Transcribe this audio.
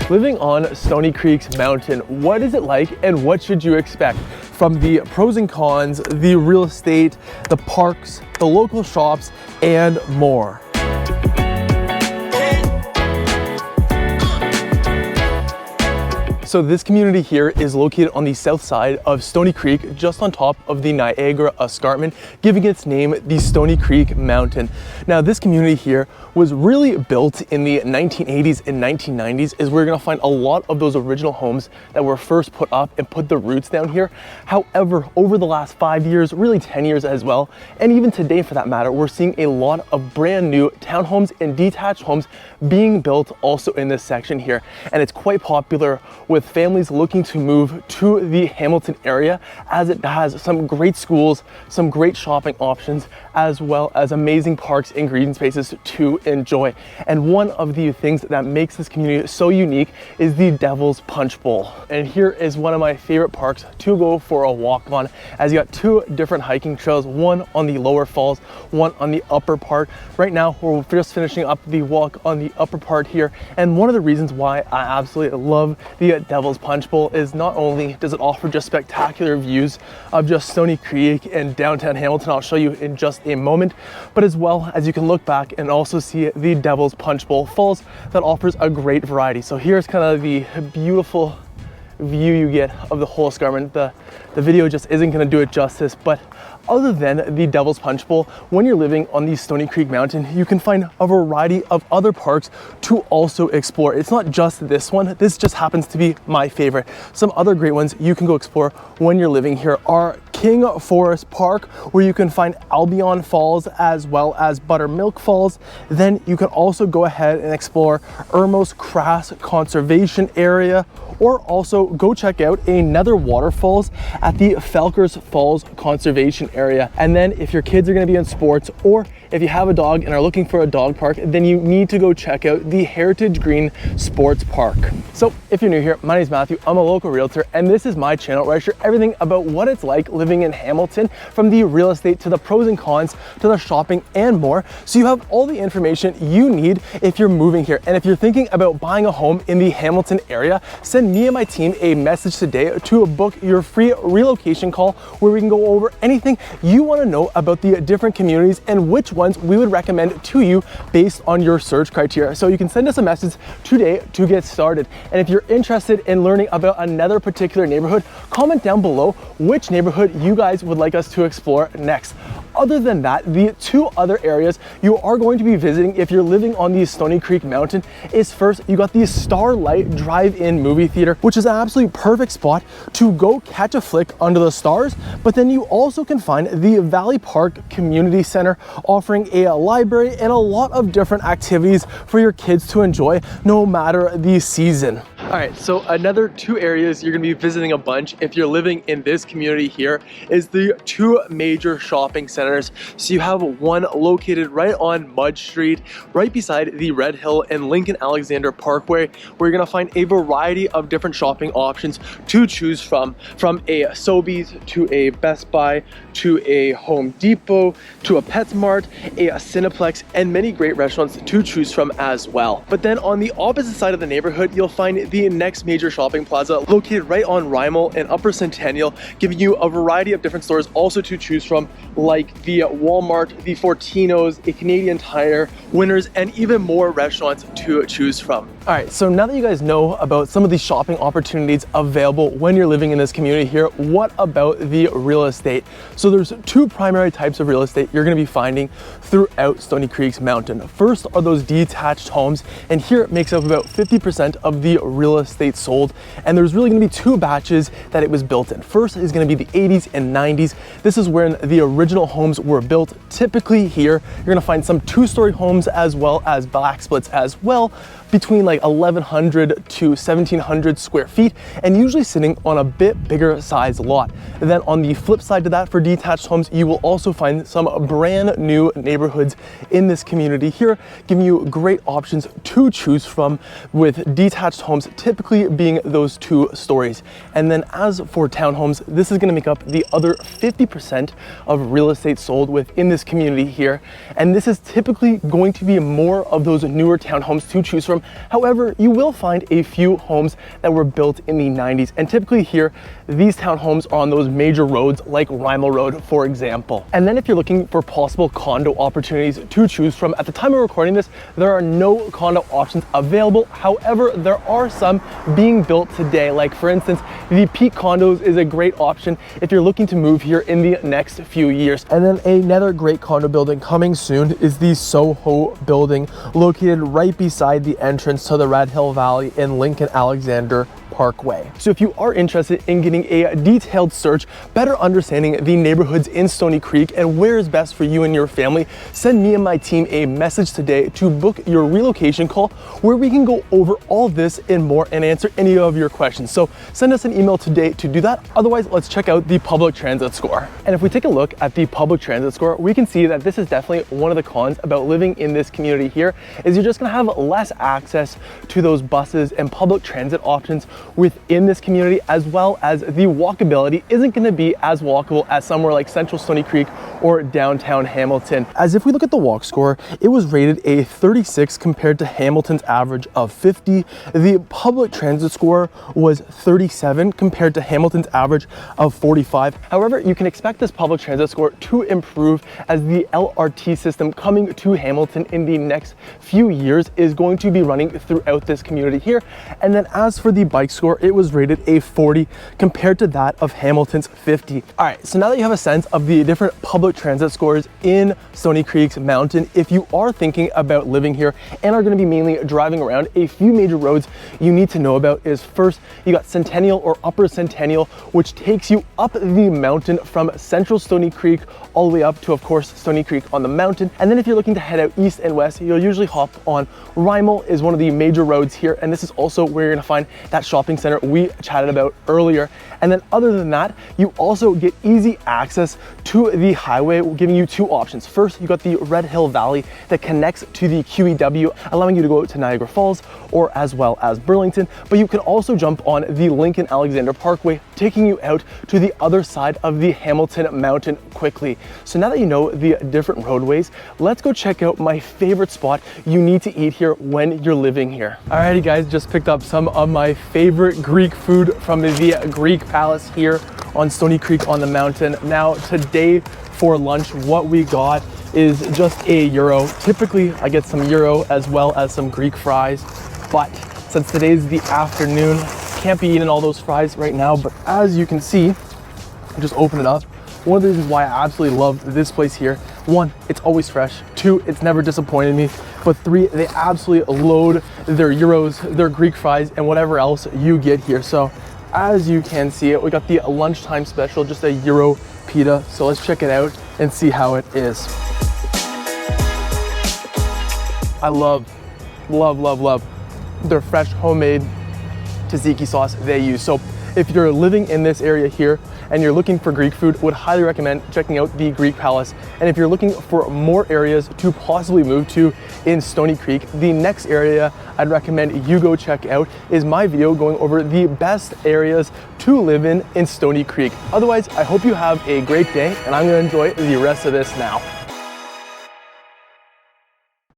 Living on Stoney Creek's mountain, what is it like and what should you expect? From the pros and cons, the real estate, the parks, the local shops, and more. So this community here is located on the south side of Stoney Creek, just on top of the Niagara Escarpment, giving its name the Stoney Creek Mountain. Now this community here was really built in the 1980s and 1990s, is where you're gonna find a lot of those original homes that were first put up and put the roots down here. However, over the last 5 years, really 10 years as well, and even today for that matter, we're seeing a lot of brand new townhomes and detached homes being built also in this section here. And it's quite popular with families looking to move to the Hamilton area, as it has some great schools, some great shopping options, as well as amazing parks and green spaces to enjoy. And one of the things that makes this community so unique is the Devil's Punch Bowl. And here is one of my favorite parks to go for a walk on, as you got two different hiking trails, one on the lower falls, one on the upper part. Right now, we're just finishing up the walk on the upper part here. And one of the reasons why I absolutely love the Devil's Punch Bowl is not only does it offer just spectacular views of just Stoney Creek and downtown Hamilton, I'll show you in just a moment, but as well as you can look back and also see the Devil's Punch Bowl Falls that offers a great variety. So here's kind of the beautiful view you get of the whole escarpment. The video just isn't going to do it justice, but other than the Devil's Punch Bowl, when you're living on the Stoney Creek Mountain, you can find a variety of other parks to also explore. It's not just this one. This just happens to be my favorite. Some other great ones you can go explore when you're living here are King Forest Park, where you can find Albion Falls as well as Buttermilk Falls. Then you can also go ahead and explore Ermos Crass Conservation Area, or also go check out another waterfalls at the Falkers Falls Conservation Area. And then if your kids are gonna be in sports, or if you have a dog and are looking for a dog park, then you need to go check out the Heritage Green Sports Park. So if you're new here, my name is Matthew, I'm a local realtor, and this is my channel where I share everything about what it's like living in Hamilton, from the real estate to the pros and cons to the shopping and more. So you have all the information you need if you're moving here. And if you're thinking about buying a home in the Hamilton area, send me and my team a message today to book your free relocation call, where we can go over anything you want to know about the different communities and which ones we would recommend to you based on your search criteria. So you can send us a message today to get started. And if you're interested in learning about another particular neighborhood, comment down below which neighborhood you guys would like us to explore next. Other than that, the two other areas you are going to be visiting if you're living on the Stoney Creek Mountain is, first, you got the Starlight Drive-In movie theater, which is an absolutely perfect spot to go catch a flick under the stars. But then you also can find the Valley Park Community Center, offering a library and a lot of different activities for your kids to enjoy no matter the season. All right, so another two areas you're gonna be visiting a bunch if you're living in this community here is the two major shopping centers. So you have one located right on Mudge Street, right beside the Red Hill and Lincoln Alexander Parkway, where you're gonna find a variety of different shopping options to choose from a Sobeys to a Best Buy to a Home Depot to a PetSmart, a Cineplex, and many great restaurants to choose from as well. But then on the opposite side of the neighborhood, you'll find the next major shopping plaza located right on Rymel and Upper Centennial, giving you a variety of different stores also to choose from, like the Walmart, the Fortinos, a Canadian Tire, Winners, and even more restaurants to choose from. All right, so now that you guys know about some of these shopping opportunities available when you're living in this community here, what about the real estate? So there's two primary types of real estate you're gonna be finding throughout Stoney Creek's mountain. First are those detached homes, and here it makes up about 50% of the real estate sold. And there's really gonna be two batches that it was built in. First is gonna be the 80s and 90s. This is when the original homes were built. Typically here, you're gonna find some two-story homes as well as back splits as well, between like 1,100 to 1,700 square feet, and usually sitting on a bit bigger size lot. And then on the flip side to that, for detached homes, you will also find some brand new neighborhoods in this community here, giving you great options to choose from, with detached homes typically being those 2 stories. And then as for townhomes, this is gonna make up the other 50% of real estate sold within this community here. And this is typically going to be more of those newer townhomes to choose from, from. However, you will find a few homes that were built in the 90s, and typically here, these townhomes are on those major roads like Rymel Road, for example. And then if you're looking for possible condo opportunities to choose from, at the time of recording this, there are no condo options available. However, there are some being built today. Like for instance, the Peak Condos is a great option if you're looking to move here in the next few years. And then another great condo building coming soon is the Soho building, located right beside the entrance to the Red Hill Valley in Lincoln Alexander Parkway. So if you are interested in getting a detailed search, better understanding the neighborhoods in Stoney Creek and where is best for you and your family, send me and my team a message today to book your relocation call, where we can go over all this and more and answer any of your questions. So send us an email today to do that. Otherwise, let's check out the public transit score. And if we take a look at the public transit score, we can see that this is definitely one of the cons about living in this community here, is you're just gonna have less access to those buses and public transit options within this community, as well as the walkability isn't going to be as walkable as somewhere like central Stoney Creek or downtown Hamilton. As if we look at the walk score, it was rated a 36 compared to Hamilton's average of 50. The public transit score was 37 compared to Hamilton's average of 45. However, you can expect this public transit score to improve as the LRT system coming to Hamilton in the next few years is going to be running throughout this community here. And then as for the bike score, it was rated a 40 compared to that of Hamilton's 50. All right, so now that you have a sense of the different public transit scores in Stoney Creek's Mountain, if you are thinking about living here and are going to be mainly driving around, a few major roads you need to know about is first, you got Centennial or Upper Centennial, which takes you up the mountain from central Stoney Creek all the way up to, of course, Stoney Creek on the mountain. And then if you're looking to head out east and west, you'll usually hop on Rymel is one of the major roads here, and this is also where you're going to find that shopping center we chatted about earlier. And then other than that, you also get easy access to the highway, giving you two options. First, you got the Red Hill Valley that connects to the QEW, allowing you to go to Niagara Falls or as well as Burlington, but you can also jump on the Lincoln Alexander Parkway, taking you out to the other side of the Hamilton Mountain quickly. So now that you know the different roadways, let's go check out my favorite spot you need to eat here when you're living here. Alrighty guys, just picked up some of my favorite Greek food from the Greek Palace here on Stoney Creek on the mountain. Now today for lunch, what we got is just a gyro. Typically I get some gyro as well as some Greek fries, but since today's the afternoon, can't be eating all those fries right now. But as you can see, just open it up. One of the reasons why I absolutely love this place here, one, it's always fresh. Two, it's never disappointed me. But three, they absolutely load their gyros, their Greek fries, and whatever else you get here. So as you can see it, we got the lunchtime special, just a gyro pita. So let's check it out and see how it is. I love their fresh homemade tzatziki sauce they use. So if you're living in this area here and you're looking for Greek food, would highly recommend checking out the Greek Palace. And if you're looking for more areas to possibly move to in Stoney Creek, the next area I'd recommend you go check out is my video going over the best areas to live in Stoney Creek. Otherwise, I hope you have a great day, and I'm gonna enjoy the rest of this now.